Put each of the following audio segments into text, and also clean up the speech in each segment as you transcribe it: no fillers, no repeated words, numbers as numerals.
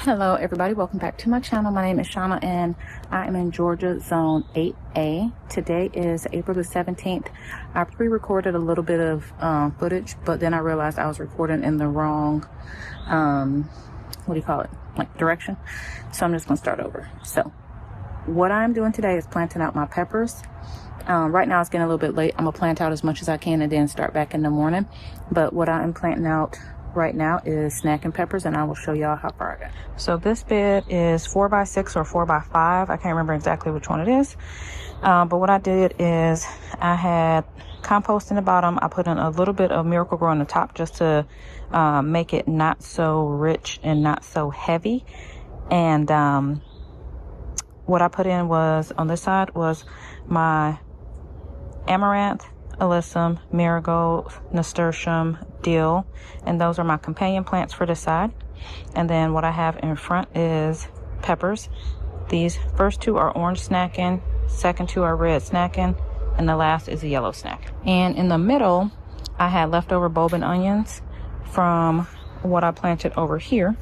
Hello everybody, welcome back to my channel. My name is Shauna and I am in Georgia Zone 8A. Today is April the 17th. I pre-recorded a little bit of footage, but then I realized I was recording in the wrong, direction. So I'm just going to start over. So what I'm doing today is planting out my peppers. Right now it's getting a little bit late. I'm going to plant out as much as I can and then start back in the morning. But what I am planting out right now is snacking peppers, and I will show y'all how far I got. So this bed is 4x6 or 4x5. I can't remember exactly which one it is. But what I did is I had compost in the bottom. I put in a little bit of Miracle-Gro on the top just to make it not so rich and not so heavy. And what I put in was, on this side, was my amaranth, alyssum, marigold, nasturtium, dill, and those are my companion plants for this side. And then what I have in front is peppers. These first two are orange snacking, second two are red snacking, and the last is a yellow snack. And in the middle I had leftover bulbin onions from what I planted over here,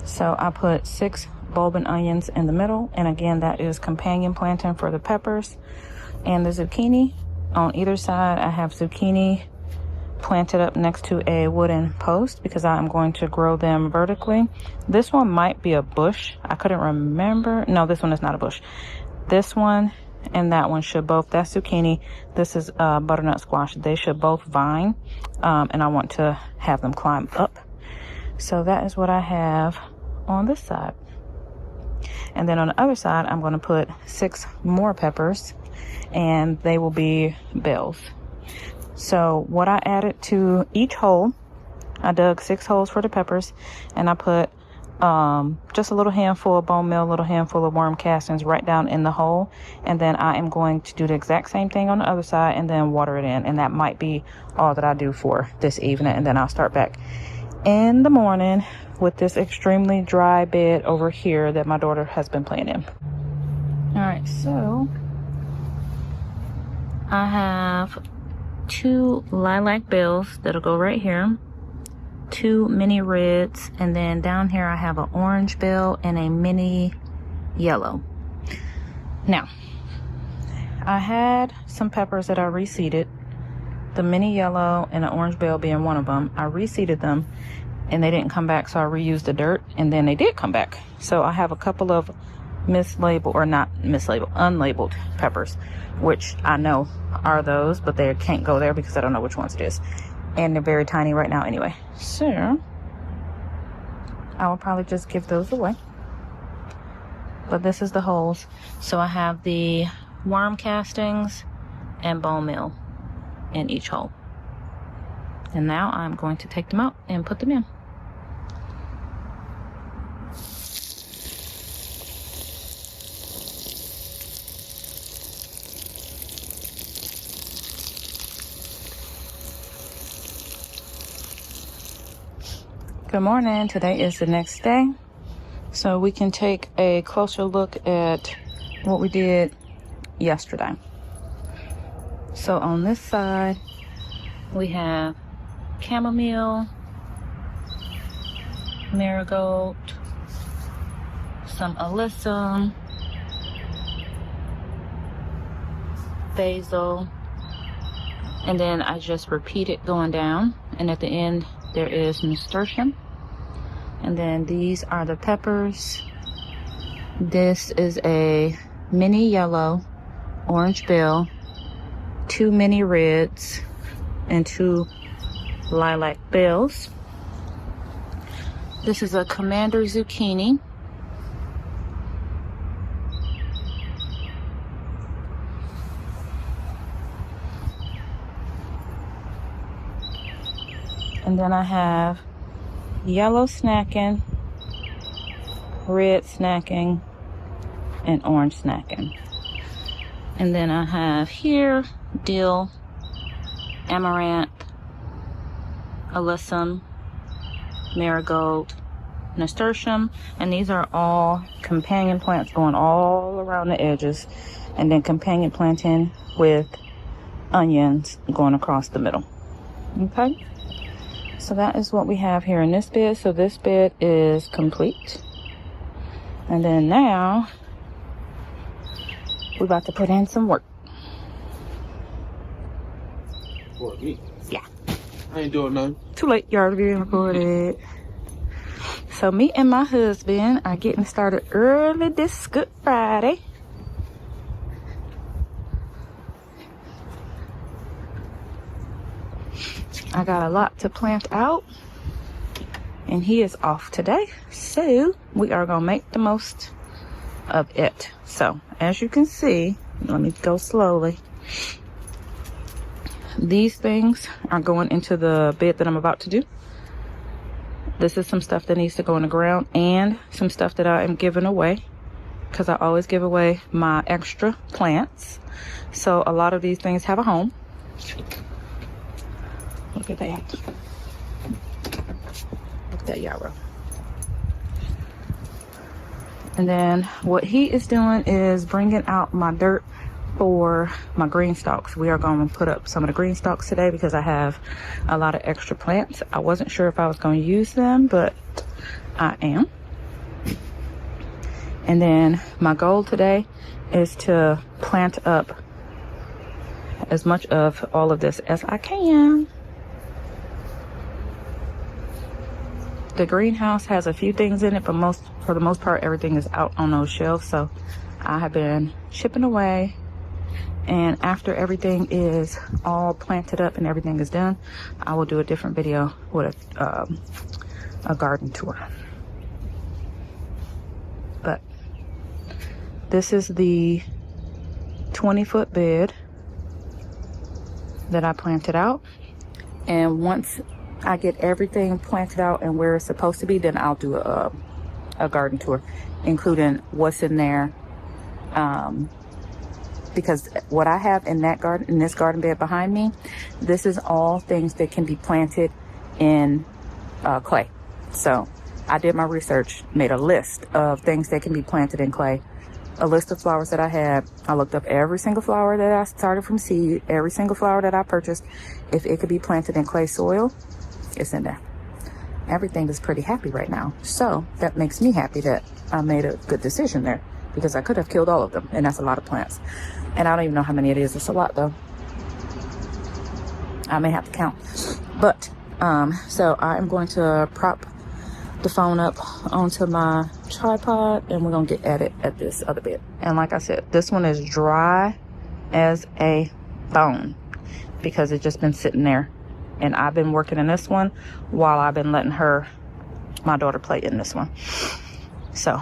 so I put 6 bulbin onions in the middle, and again that is companion planting for the peppers. And the zucchini on either side, I have zucchini planted up next to a wooden post because I'm going to grow them vertically. This one might be a bush. I couldn't remember. No, this one is not a bush. This one and that one should both, that's zucchini. This is butternut squash. They should both vine, and I want to have them climb up. So that is what I have on this side. And then on the other side, I'm going to put 6 more peppers, and they will be bells. So what I added to each hole, I dug 6 holes for the peppers, and I put just a little handful of bone meal, a little handful of worm castings right down in the hole. And then I am going to do the exact same thing on the other side and then water it in. And that might be all that I do for this evening. And then I'll start back in the morning with this extremely dry bed over here that my daughter has been playing in. All right, so I have 2 lilac bells that'll go right here, 2 mini reds, and then down here I have an orange bell and a mini yellow. Now, I had some peppers that I reseeded, the mini yellow and the orange bell being one of them. I reseeded them and they didn't come back, so I reused the dirt, and then they did come back. So I have a couple of unlabeled peppers, which I know are those, but they can't go there because I don't know which ones it is, and they're very tiny right now anyway. So I will probably just give those away. But this is the holes. So I have the worm castings and bone meal in each hole, and now I'm going to take them out and put them in. Good morning. Today is the next day, so we can take a closer look at what we did yesterday. So on this side we have chamomile, marigold, some alyssum, basil, and then I just repeat it going down, and at the end there is nasturtium. And then these are the peppers. This is a mini yellow, orange bell, 2 mini reds, and 2 lilac bells. This is a commander zucchini. And then I have yellow snacking, red snacking, and orange snacking. And then I have here dill, amaranth, alyssum, marigold, nasturtium, and these are all companion plants going all around the edges, and then companion planting with onions going across the middle. Okay, so that is what we have here in this bed. So this bed is complete. And then now we're about to put in some work. For me? Yeah. I ain't doing nothing. Too late. You already being recorded. So me and my husband are getting started early this Good Friday. I got a lot to plant out, and he is off today, so we are gonna make the most of it. So as you can see, let me go slowly. These things are going into the bed that I'm about to do. This is some stuff that needs to go in the ground and some stuff that I am giving away, because I always give away my extra plants. So a lot of these things have a home. Look at that. Look at that yarrow. And then what he is doing is bringing out my dirt for my green stalks. We are going to put up some of the green stalks today because I have a lot of extra plants. I wasn't sure if I was going to use them, but I am. And then my goal today is to plant up as much of all of this as I can. The greenhouse has a few things in it, but for the most part, everything is out on those shelves. So I have been chipping away, and after everything is all planted up and everything is done, I will do a different video with a garden tour. But this is the 20-foot bed that I planted out, and once I get everything planted out and where it's supposed to be, then I'll do a garden tour, including what's in there. Because what I have in this garden bed behind me, this is all things that can be planted in clay. So I did my research, made a list of things that can be planted in clay, a list of flowers that I had. I looked up every single flower that I started from seed, every single flower that I purchased. If it could be planted in clay soil, it's in there. Everything is pretty happy right now. So that makes me happy that I made a good decision there, because I could have killed all of them, and that's a lot of plants. And I don't even know how many it is. It's a lot though. I may have to count. But so I'm going to prop the phone up onto my tripod, and we're gonna get at it at this other bed. And like I said, this one is dry as a bone because it's just been sitting there. And I've been working in this one while I've been letting my daughter play in this one. So,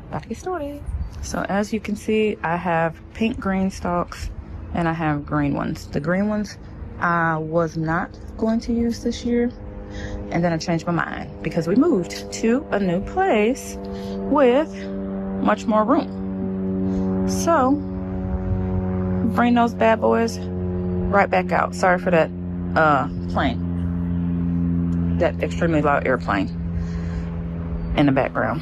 about to get started. So as you can see, I have pink green stalks and I have green ones. The green ones I was not going to use this year. And then I changed my mind because we moved to a new place with much more room. So, bring those bad boys right back out. Sorry for that plane, that extremely loud airplane in the background.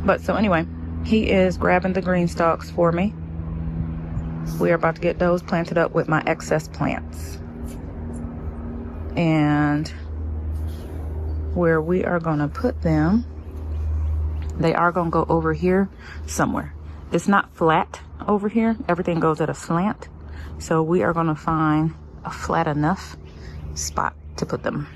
But so anyway, he is grabbing the green stalks for me. We are about to get those planted up with my excess plants, and where we are going to put them, they are going to go over here somewhere. It's not flat over here, everything goes at a slant, so we are going to find a flat enough spot to put them.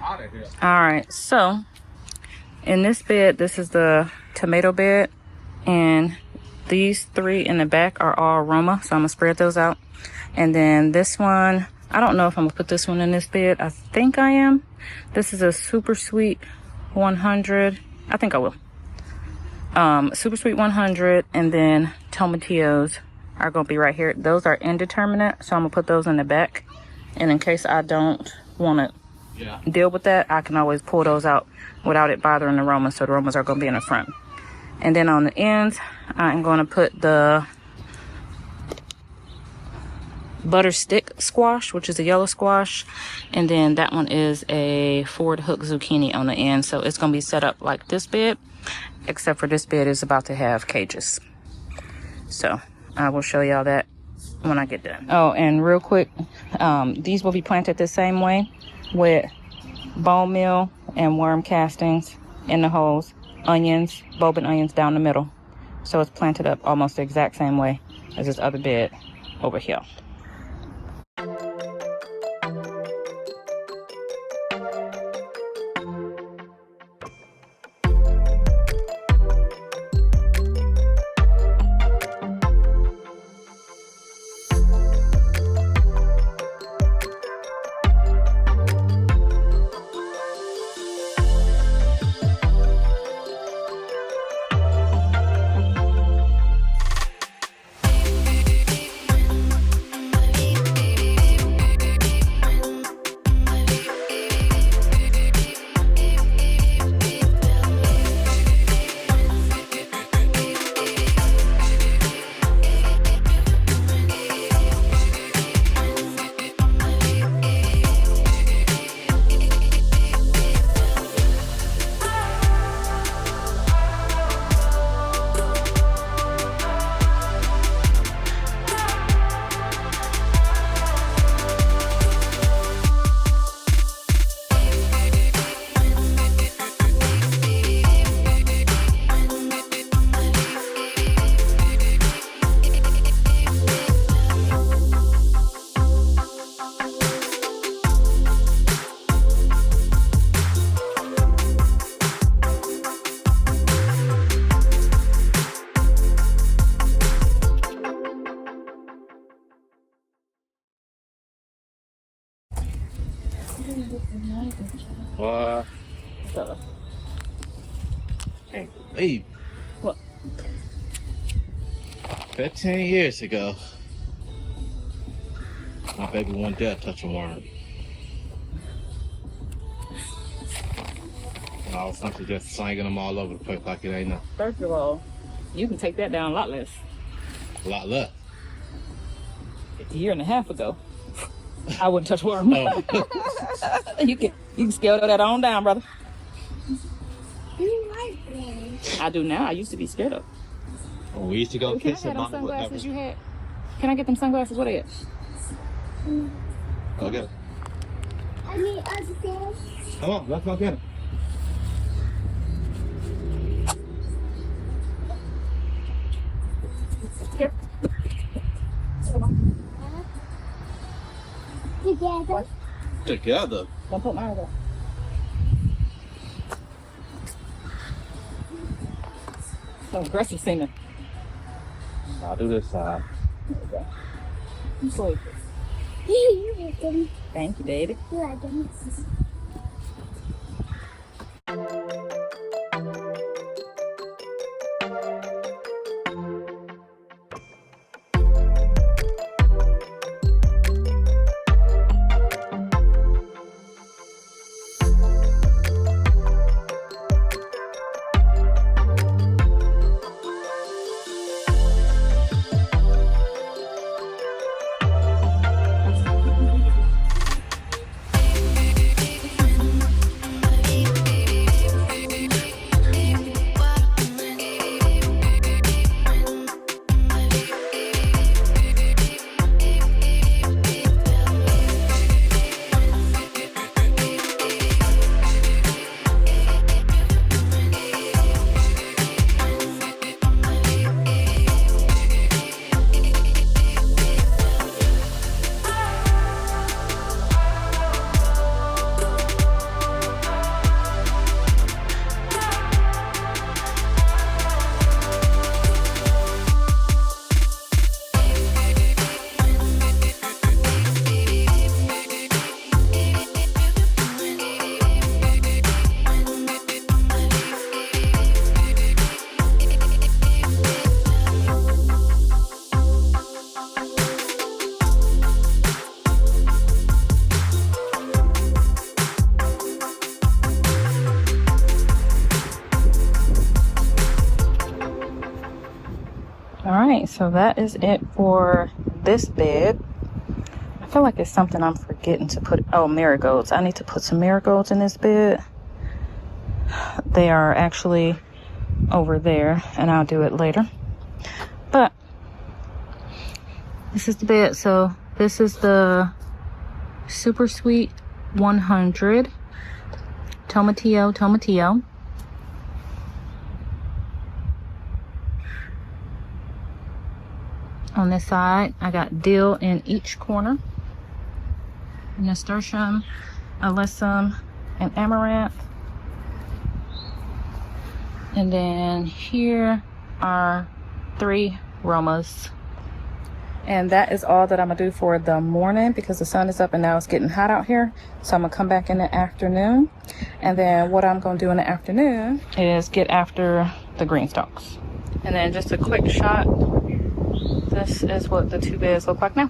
out of here. All right, so in this bed, this is the tomato bed, and these 3 in the back are all aroma, so I'm gonna spread those out. And then this one, I don't know if I'm gonna put this one in this bed. I think I am. This is a super sweet 100. I think I will. Super sweet 100, and then tomatillos are gonna be right here. Those are indeterminate, so I'm gonna put those in the back. And in case I don't want to deal with that, I can always pull those out without it bothering the aromas. So the aromas are going to be in the front. And then on the ends, I'm going to put the butter stick squash, which is a yellow squash. And then that one is a forward hook zucchini on the end. So it's going to be set up like this bed, except for this bed is about to have cages. So I will show y'all that when I get done. Oh, and real quick, these will be planted the same way with bone meal and worm castings in the holes, onions, bulbing onions down the middle. So it's planted up almost the exact same way as this other bed over here. What? Can't believe. What? 15 years ago, my baby won't dare touch a worm. And I was simply just slinging them all over the place like it ain't nothing. First of all, you can take that down a lot less. A lot less. A year and a half ago, I wouldn't touch worm. Oh. You can scale that on down, brother. You like them. I do now. I used to be scared of. When we used to go Can I fishing, have them Mama would never. sunglasses you had? Can I get them sunglasses? What are they at? Go get it. I need upstairs. Come on, let's go get it. Here. Together. Together. Don't put mine there. So aggressive singer. I'll do this side. Okay. You sleep. You like them. Thank you, baby. You like them. So that is it for this bed. I feel like it's something I'm forgetting to put. Oh, marigolds. I need to put some marigolds in this bed. They are actually over there, and I'll do it later. But this is the bed. So this is the Super Sweet 100 Tomatillo. On this side, I got dill in each corner, nasturtium, alyssum, and amaranth. And then here are 3 Romas. And that is all that I'm gonna do for the morning because the sun is up and now it's getting hot out here. So I'm gonna come back in the afternoon. And then what I'm gonna do in the afternoon is get after the green stalks. And then just a quick shot. This is what the 2 beds look like now.